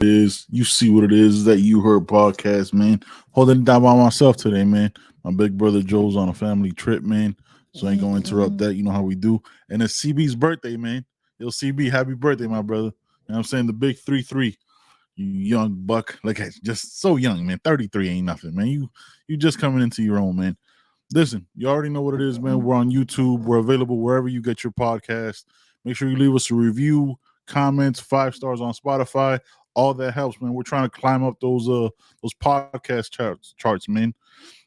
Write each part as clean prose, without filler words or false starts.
is. You see what it is that you heard podcast, man. Holding it down by myself today, man. My big brother Joe's on a family trip, man. So I ain't gonna interrupt that. You know how we do. And it's CB's birthday, man. Yo, CB, happy birthday, my brother. You know what I'm saying? The big 3-3. You young buck. Like just so young, man. 33 ain't nothing, man. You just coming into your own, man. Listen, you already know what it is, man. We're on YouTube. We're available wherever you get your podcast. Make sure you leave us a review, comments, 5 stars on Spotify. All that helps, man. We're trying to climb up those podcast charts, man.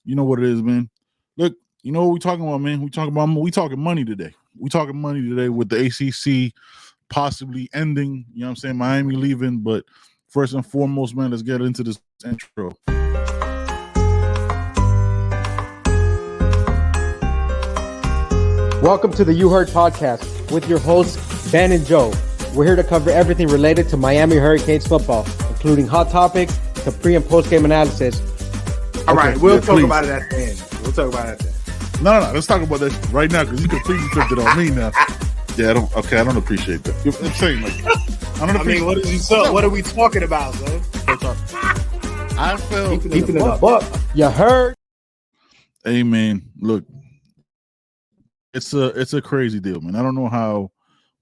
You know what it is, man. Look, you know what we talking about, man. We talking money today. We talking money today with the ACC possibly ending. You know what I'm saying? Miami leaving, but first and foremost, man, let's get into this intro. Welcome to the You Heard podcast with your hosts, Ben and Joe. We're here to cover everything related to Miami Hurricanes football, including hot topics to pre- and post-game analysis. All right, we'll talk about it at the end. We'll talk about it at the end. No. Let's talk about that right now because you completely flipped it on me now. Yeah, I don't appreciate that. I'm saying, like, I mean, what are we talking about, man? I felt keeping it up. You heard? Hey, man, look, it's a crazy deal, man. I don't know how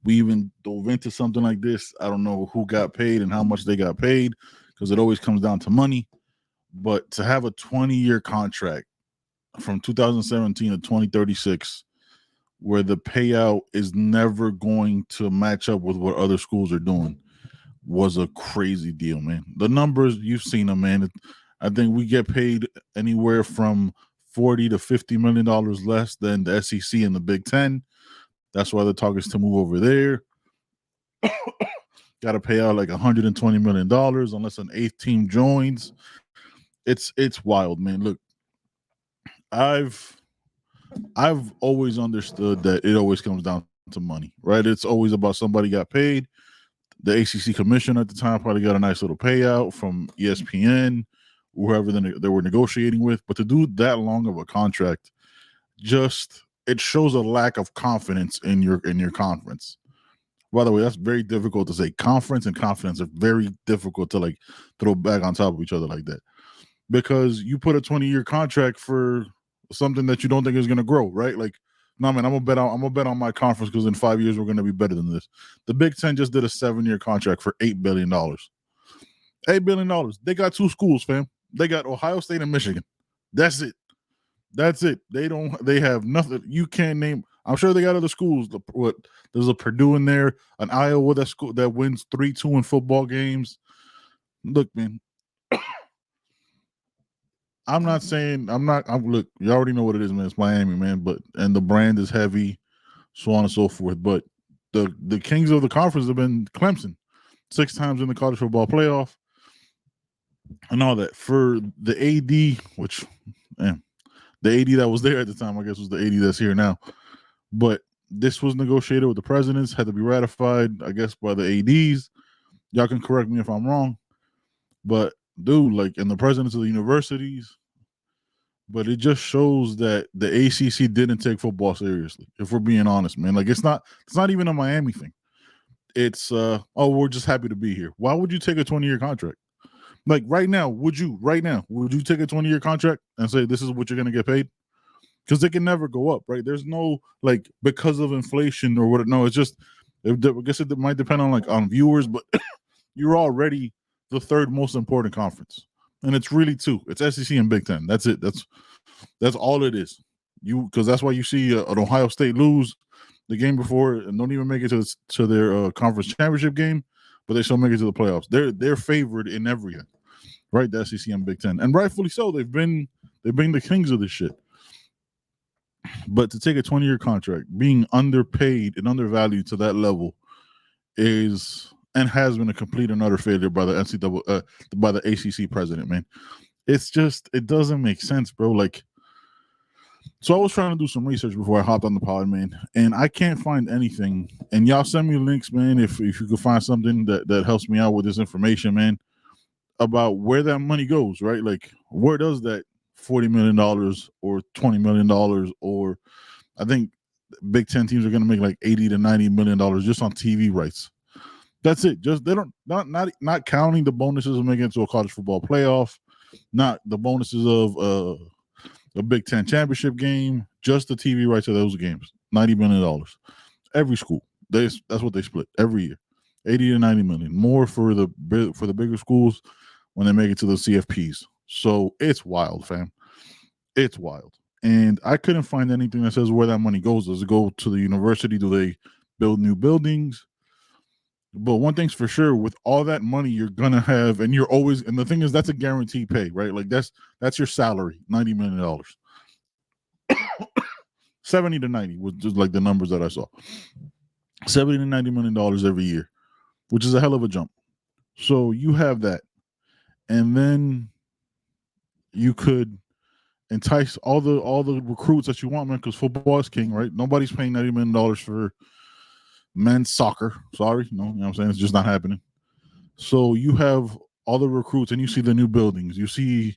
we even dove into something like this. I don't know who got paid and how much they got paid because it always comes down to money. But to have a 20-year contract from 2017 to 2036 where the payout is never going to match up with what other schools are doing was a crazy deal, man. The numbers, you've seen them, man. I think we get paid anywhere from $40 to $50 million less than the SEC and the Big Ten. That's why the talk is to move over there. Got to pay out like $120 million unless an 8th team joins. It's wild, man. Look, I've always understood that it always comes down to money, right? It's always about somebody got paid. The ACC commission at the time probably got a nice little payout from ESPN, whoever they were negotiating with. But to do that long of a contract, it shows a lack of confidence in your conference. By the way, that's very difficult to say. Conference and confidence are very difficult to like throw back on top of each other like that. Because you put a 20-year contract for something that you don't think is going to grow, right? Like, no, man, I'm gonna bet on my conference because in 5 years we're going to be better than this. The Big Ten just did a 7-year contract for $8 billion. $8 billion. They got 2 schools, fam. They got Ohio State and Michigan. That's it. They have nothing. You can't name. I'm sure they got other schools. There's a Purdue in there, an Iowa that wins 3-2 in football games. Look, man. Look, you already know what it is, man. It's Miami, man. And the brand is heavy, so on and so forth. But the kings of the conference have been Clemson, 6 times in the college football playoff, and all that. For the AD, which, man, the AD that was there at the time, I guess, was the AD that's here now. But this was negotiated with the presidents, had to be ratified, I guess, by the ADs. Y'all can correct me if I'm wrong. But, dude, like, and the presidents of the universities. But it just shows that the ACC didn't take football seriously, if we're being honest, man. Like, it's not even a Miami thing. It's, we're just happy to be here. Why would you take a 20-year contract? Like, would you take a 20-year contract and say this is what you're going to get paid? Because they can never go up, right? There's no, like, because of inflation or what. No, it's just, I guess it might depend on viewers, but you're already the 3rd most important conference. And it's really 2. It's SEC and Big Ten. That's it. That's all it is. Because that's why you see an Ohio State lose the game before and don't even make it to their conference championship game, but they still make it to the playoffs. They're favored in everything, right? The SEC and Big Ten, and rightfully so. They've been the kings of this shit. But to take a 20-year contract, being underpaid and undervalued to that level, is and has been a complete and utter failure by the NCAA, by the ACC president, man. It's just, it doesn't make sense, bro. Like, so I was trying to do some research before I hopped on the pod, man, and I can't find anything. And y'all send me links, man, if you could find something that helps me out with this information, man, about where that money goes, right? Like, where does that $40 million or $20 million, or I think Big Ten teams are going to make like $80 to $90 million just on TV rights. That's it. Just they don't not counting the bonuses of making it to a college football playoff, not the bonuses of a Big Ten championship game, just the TV rights of those games. $90 million. Every school. That's what they split every year. 80 to 90 million. More for the bigger schools when they make it to the CFPs. So it's wild, fam. It's wild. And I couldn't find anything that says where that money goes. Does it go to the university? Do they build new buildings? But one thing's for sure, with all that money you're gonna have, and you're always, and the thing is, that's a guaranteed pay, right? Like that's your salary, $90 million. 70 to 90 was just like the numbers that I saw. 70 to $90 million every year, which is a hell of a jump. So you have that, and then you could entice all the recruits that you want, man, because football is king, right? Nobody's paying $90 million for men's soccer. Sorry, you know what I'm saying? It's just not happening. So you have all the recruits, and you see the new buildings. You see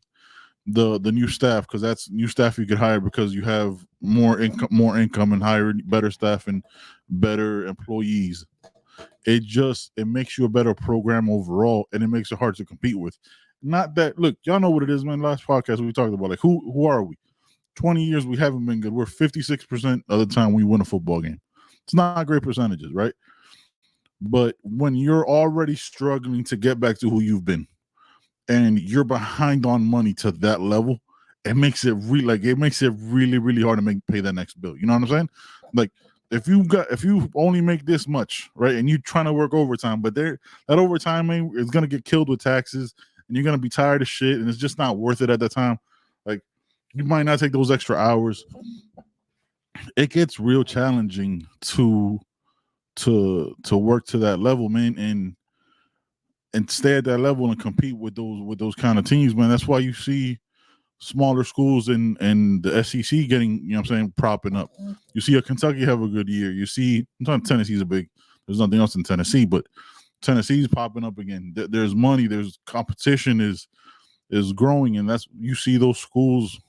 the new staff, because that's new staff you could hire because you have more income and hire better staff and better employees. It makes you a better program overall, and it makes it hard to compete with. Not that, look, y'all know what it is, man. Last podcast we talked about, like, who are we? 20 years we haven't been good. We're 56% of the time we win a football game. It's not great percentages, right? But when you're already struggling to get back to who you've been, and you're behind on money to that level, it makes it really, really hard to pay that next bill. You know what I'm saying? Like, if you only make this much, right, and you're trying to work overtime, but that overtime is gonna get killed with taxes, and you're gonna be tired of shit, and it's just not worth it at the time. Like, you might not take those extra hours. It gets real challenging to work to that level, man, and stay at that level and compete with those kind of teams, man. That's why you see smaller schools in the SEC getting, you know what I'm saying, propping up. You see a Kentucky have a good year. You see, Tennessee's there's nothing else in Tennessee, but Tennessee's popping up again. There's money, there's competition is growing, and you see those schools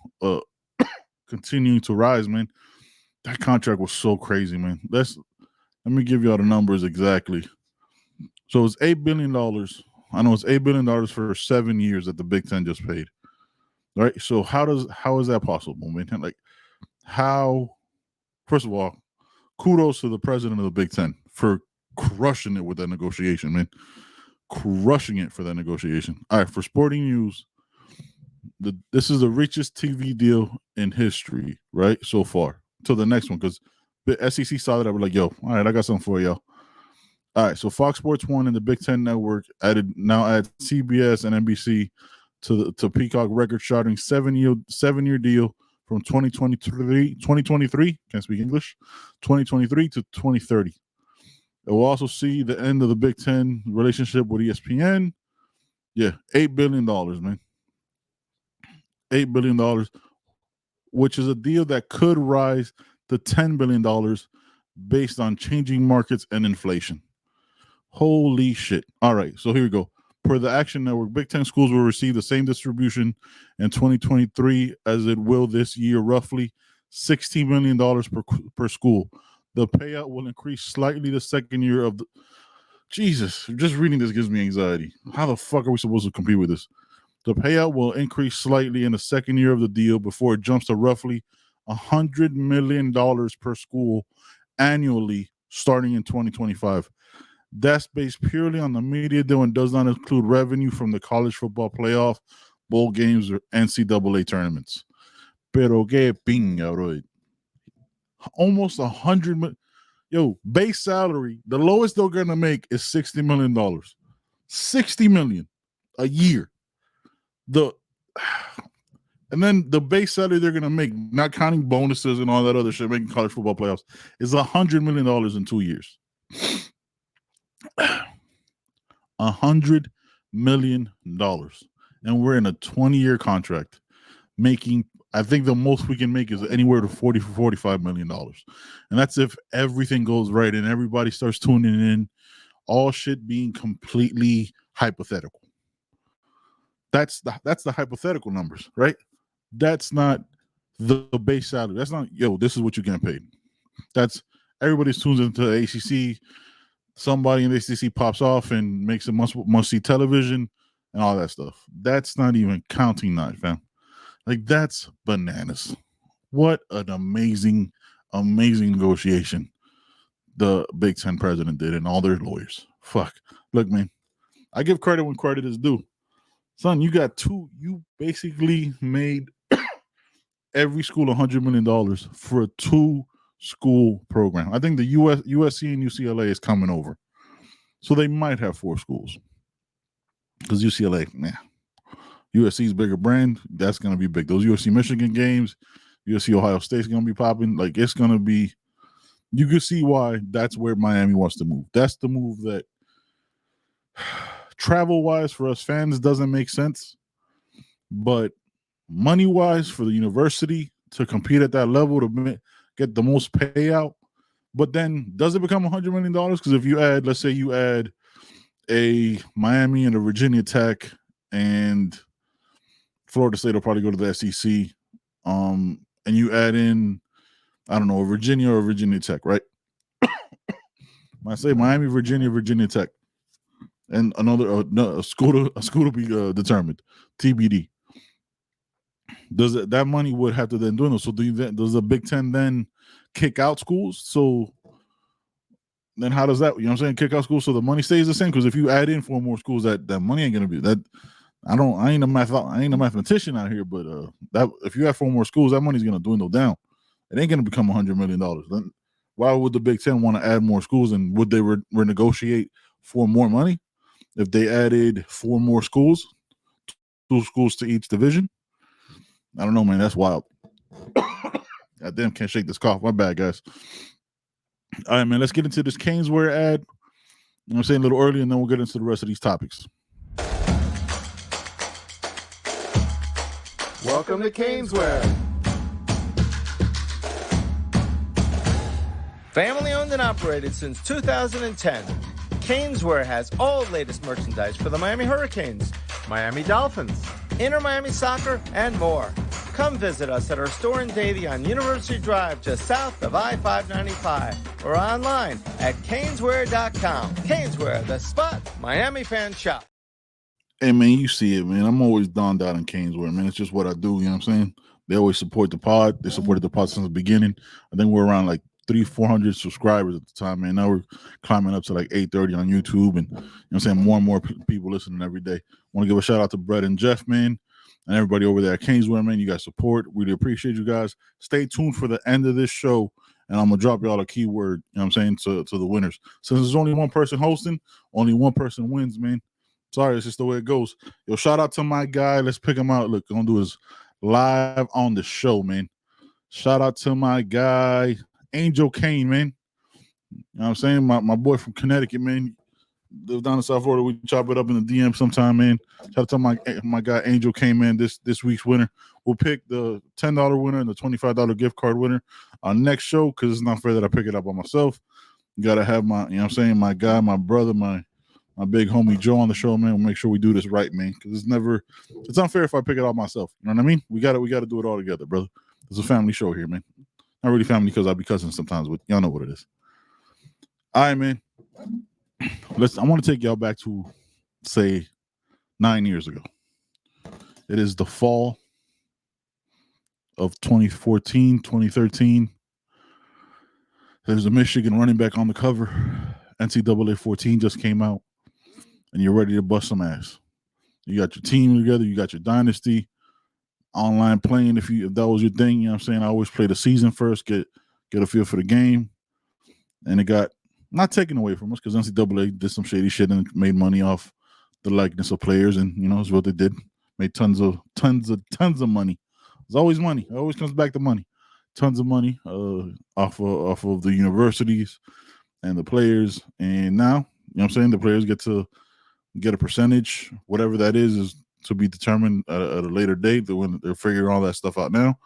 continuing to rise, man. That contract was so crazy, man. Let me give y'all the numbers exactly. So it's $8 billion. I know it's $8 billion for 7 years that the Big Ten just paid. All right. So how is that possible, man? Like, how? First of all, kudos to the president of the Big Ten for crushing it with that negotiation, man. Crushing it for that negotiation. All right. For sporting news, this is the richest TV deal in history, right? So far. To the next one, because the SEC saw that, I was like, yo, all right, I got something for y'all. All right, so Fox Sports 1 and the Big Ten Network now add CBS and NBC to Peacock record-shattering seven-year deal from 2023, can't speak English, 2023 to 2030. It will also see the end of the Big Ten relationship with ESPN. Yeah, $8 billion, man. $8 billion, which is a deal that could rise to $10 billion based on changing markets and inflation. Holy shit. All right, so here we go. Per the Action Network, Big Ten schools will receive the same distribution in 2023 as it will this year, roughly $16 million per school. The payout will increase slightly the second year of the... Jesus, just reading this gives me anxiety. How the fuck are we supposed to compete with this? The payout will increase slightly in the second year of the deal before it jumps to roughly $100 million per school annually starting in 2025. That's based purely on the media deal and does not include revenue from the college football playoff, bowl games, or NCAA tournaments. Pero que pinga, bro. Almost $100 million. Yo, base salary, the lowest they're going to make is $60 million. $60 million a year. And then the base salary they're gonna make, not counting bonuses and all that other shit, making college football playoffs, is $100 million in 2 years. $100 million, and we're in a 20-year contract, making. I think the most we can make is anywhere to $45 million, and that's if everything goes right and everybody starts tuning in. All shit being completely hypothetical. That's the hypothetical numbers, right? That's not the base salary. That's not, yo, this is what you're getting paid. That's everybody's tuned into the ACC. somebody in the ACC pops off and makes it must-see television and all that stuff. That's not even counting that, fam. Like, that's bananas. What an amazing negotiation the Big Ten president did and all their lawyers. Fuck. Look, man, I give credit when credit is due. Son, you basically made every school $100 million for a 2-school program. I think the USC and UCLA is coming over. So they might have 4 schools. Because UCLA, USC's bigger brand, that's going to be big. Those USC Michigan games, USC Ohio State's going to be popping. Like, it's going to be, you can see why that's where Miami wants to move. That's the move that travel-wise for us fans doesn't make sense. But money-wise for the university to compete at that level to get the most payout. But then does it become $100 million? Because if you add, let's say you add a Miami and a Virginia Tech and Florida State will probably go to the SEC. And you add in, I don't know, a Virginia or Virginia Tech, right? When I say Miami, Virginia Tech, and another a school to be determined, TBD. Does that money would have to then do it? So does the Big Ten then kick out schools? So then how does that, you know what I'm saying, kick out schools so the money stays the same? Because if you add in 4 more schools, that money ain't gonna be that. I ain't a mathematician out here, but that if you have 4 more schools, that money's gonna dwindle down. It ain't gonna become $100 million. Then why would the Big Ten want to add more schools, and would they renegotiate for more money if they added 4 more schools, 2 schools to each division? I don't know, man. That's wild. Goddamn, can't shake this cough. My bad, guys. All right, man. Let's get into this Caneswear ad. You know what I'm saying, a little early, and then we'll get into the rest of these topics. Welcome to Caneswear. Family owned and operated since 2010, Caneswear has all latest merchandise for the Miami Hurricanes, Miami Dolphins, Inter Miami Soccer, and more. Come visit us at our store in Davie on University Drive, just south of I-595, or online at caneswear.com. Caneswear, the spot Miami fans shop. Hey, man, you see it, man. I'm always donned out in Caneswear, man. It's just what I do, you know what I'm saying? They always support the pod. They supported the pod since the beginning. I think we're around like 300-400 subscribers at the time, man. Now we're climbing up to like 830 on YouTube, and you know what I'm saying, more and more people listening every day. Want to give a shout out to Brett and Jeff, man, and everybody over there at Caneswear, man. You guys support. Really appreciate you guys. Stay tuned for the end of this show, and I'm gonna drop y'all a keyword, you know what I'm saying, to the winners. Since there's only one person hosting, only one person wins, man. Sorry, it's just the way it goes. Yo, shout out to my guy. Let's pick him out. Look, gonna do his live on the show, man. Shout out to my guy, Angel Kane, man. You know what I'm saying? My boy from Connecticut, man. Live down in South Florida. We chop it up in the DM sometime, man. Shout out to my guy, Angel Kane, man. This week's winner. We'll pick the $10 winner and the $25 gift card winner on next show, because it's not fair that I pick it up by myself. You got to have my, you know what I'm saying, my guy, my brother, my big homie Joe on the show, man. We'll make sure we do this right, man, because it's unfair if I pick it up myself. You know what I mean? We got to do it all together, brother. It's a family show here, man. Not really family because I be cousins sometimes, but y'all know what it is. All right, man. I want to take y'all back to, say, 9 years ago. It is the fall of 2014, 2013. There's a Michigan running back on the cover. NCAA 14 just came out, and you're ready to bust some ass. You got your team together. You got your dynasty. Online playing, if that was your thing, you know what I'm saying? I always play the season first, get a feel for the game. And it got not taken away from us, because NCAA did some shady shit and made money off the likeness of players, and you know, it's what they did. Made tons of money. There's always money. It always comes back to money. Tons of money off of the universities and the players. And now, you know what I'm saying, the players get to get a percentage, whatever that is to be determined at a later date, when they're figuring all that stuff out now.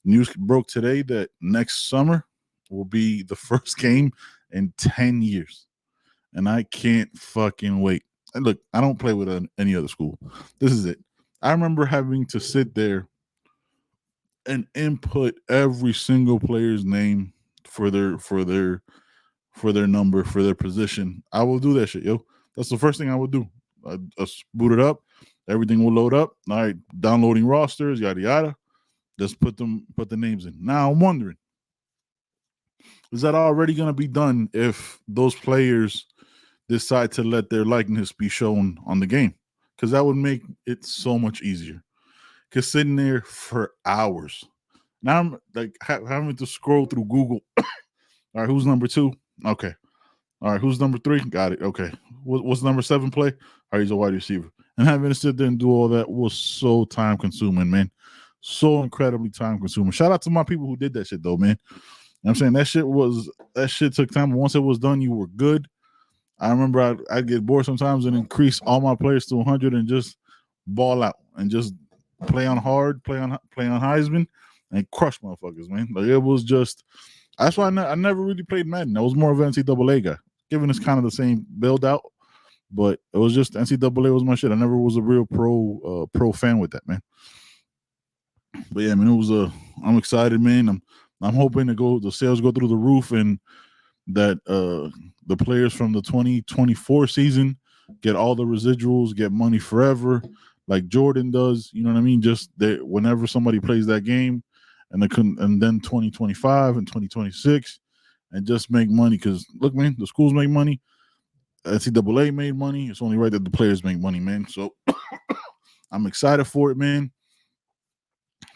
News broke today that next summer will be the first game in 10 years. And I can't fucking wait. And look, I don't play with any other school. This is it. I remember having to sit there and input every single player's name for their for their number, for their position, I will do that shit, yo. That's the first thing I would do. I boot it up. Everything will load up. All right, downloading rosters, yada, yada. Just put the names in. Now I'm wondering, is that already going to be done if those players decide to let their likeness be shown on the game? Because that would make it so much easier. Because sitting there for hours. Now I'm like having to scroll through Google. All right, who's number 2? Okay. All right, who's number 3? Got it. Okay. What's number 7 play? All right, he's a wide receiver. And having to sit there and do all that was so time consuming, man. So incredibly time consuming. Shout out to my people who did that shit though, man. You know what I'm saying? That shit took time. Once it was done, you were good. I remember I'd get bored sometimes and increase all my players to 100 and just ball out and just play on hard, play on Heisman and crush motherfuckers, man. Like it was just, that's why I never really played Madden. I was more of an NCAA guy, given it's kind of the same build out, but it was just NCAA was my shit. I never was a real pro fan with that, man. But yeah, man, I'm excited, man. I'm hoping the sales go through the roof and that the players from the 2024 season get all the residuals, get money forever, like Jordan does. You know what I mean? Just whenever somebody plays that game, and then 2025 and 2026, and just make money. Because look, man, the schools make money. NCAA made money. It's only right that the players make money, man. So I'm excited for it, man.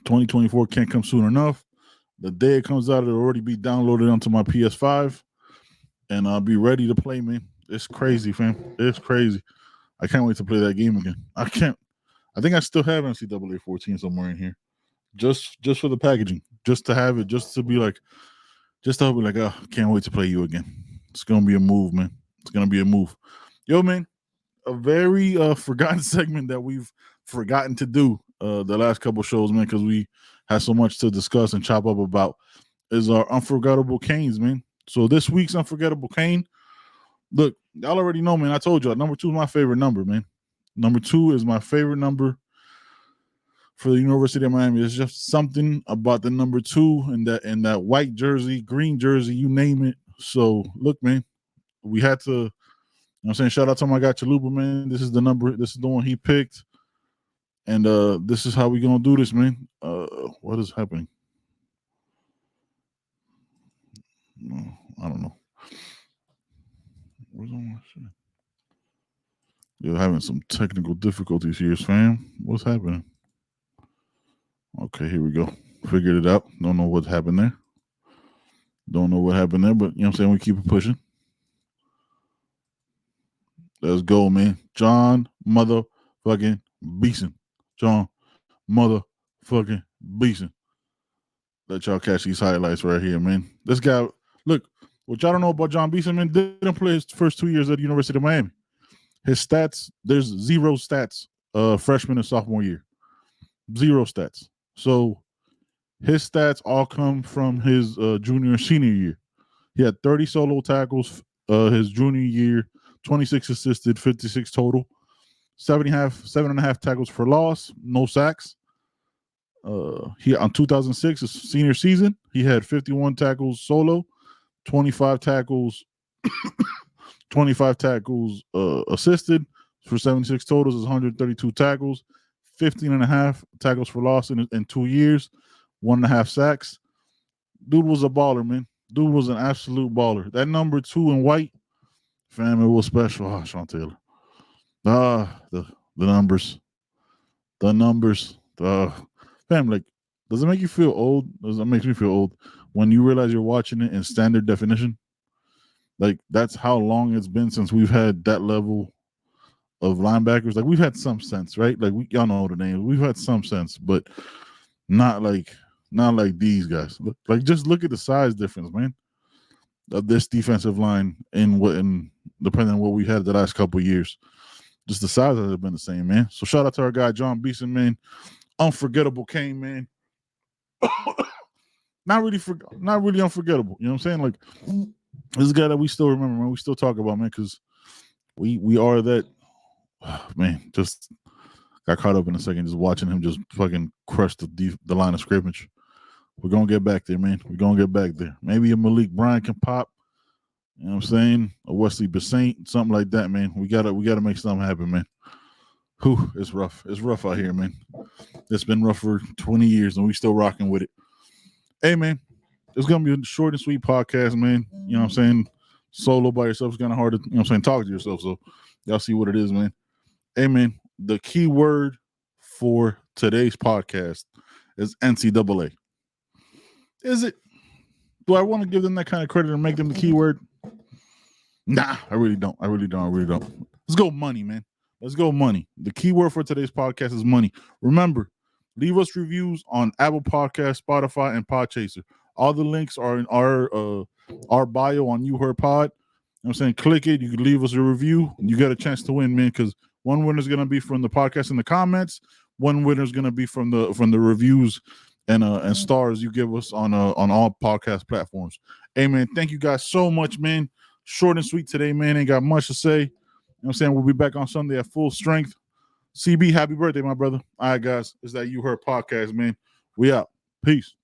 2024 can't come soon enough. The day it comes out, it'll already be downloaded onto my PS5, and I'll be ready to play, man. It's crazy, fam. It's crazy. I can't wait to play that game again. I think I still have NCAA 14 somewhere in here, just for the packaging, just to have it, just to be like, oh, can't wait to play you again. It's gonna be a move, man. It's gonna be a move. Yo, man, a very forgotten segment that we've forgotten to do the last couple shows, man, because we had so much to discuss and chop up about, is our Unforgettable Canes, man. So this week's Unforgettable Cane, look, y'all already know, man. I told y'all, number 2 is my favorite number, man. Number 2 is my favorite number for the University of Miami. It's just something about the number 2 and that white jersey, green jersey, you name it. So look, man, we had to, you know what I'm saying, shout out to my guy Chalupa, man. This is the number, this is the one he picked. And this is how we gonna do this, man. What is happening? No, I don't know. Where's all my shit? You're having some technical difficulties here, fam. What's happening? Okay, here we go. Figured it out. Don't know what happened there. But you know what I'm saying? We keep it pushing. Let's go, man. John motherfucking Beeson. John motherfucking Beeson. Let y'all catch these highlights right here, man. This guy, look, what y'all don't know about John Beeson, man, didn't play his first 2 years at the University of Miami. His stats, there's 0 stats freshman and sophomore year. 0 stats. So his stats all come from his junior and senior year. He had 30 solo tackles his junior year, 26 assisted, 56 total. 7.5 tackles for loss, no sacks. He on 2006, his senior season, he had 51 tackles solo, 25 tackles, 25 tackles assisted for 76 totals, is 132 tackles, 15.5 tackles for loss in 2 years, 1.5 sacks. Dude was a baller, man. Dude was an absolute baller. That number 2 in white, fam, it was special. Ah, Sean Taylor. The numbers. Fam, like, does it make you feel old? It makes me feel old when you realize you're watching it in standard definition. Like, that's how long it's been since we've had that level of linebackers. Like, we've had some sense, right? Like, y'all know the names. We've had some sense, but not like these guys. Like, just look at the size difference, man, of this defensive line in depending on what we had the last couple of years. Just the size hasn't been the same, man. So shout out to our guy John Beeson, man. Unforgettable Cane, man. not really unforgettable. You know what I'm saying? Like, this is a guy that we still remember, man. We still talk about, man, because we are that. Man, just got caught up in a second just watching him just fucking crush the line of scrimmage. We're gonna get back there, man. We're gonna get back there. Maybe a Malik Bryant can pop. You know what I'm saying? A Wesley Basaint, something like that, man. We gotta make something happen, man. Whew, it's rough. It's rough out here, man. It's been rough for 20 years, and we still rocking with it. Hey, man, it's gonna be a short and sweet podcast, man. You know what I'm saying? Solo by yourself is kind of hard to, you know what I'm saying, talk to yourself. So y'all see what it is, man. Hey, man, the key word for today's podcast is NCAA. Is it? Do I want to give them that kind of credit and make them the keyword? Nah, I really don't. Let's go money, man. Let's go money. The keyword for today's podcast is money. Remember, leave us reviews on Apple Podcasts, Spotify, and Podchaser. All the links are in our bio on You Heard Pod. You know what I'm saying? Click it. You can leave us a review. You got a chance to win, man, because one winner is going to be from the podcast in the comments. One winner is going to be from the reviews and stars you give us on all podcast platforms. Hey, man, thank you guys so much, man. Short and sweet today, man. Ain't got much to say. You know what I'm saying? We'll be back on Sunday at full strength. CB, happy birthday, my brother. All right, guys. It's that You Heard podcast, man. We out. Peace.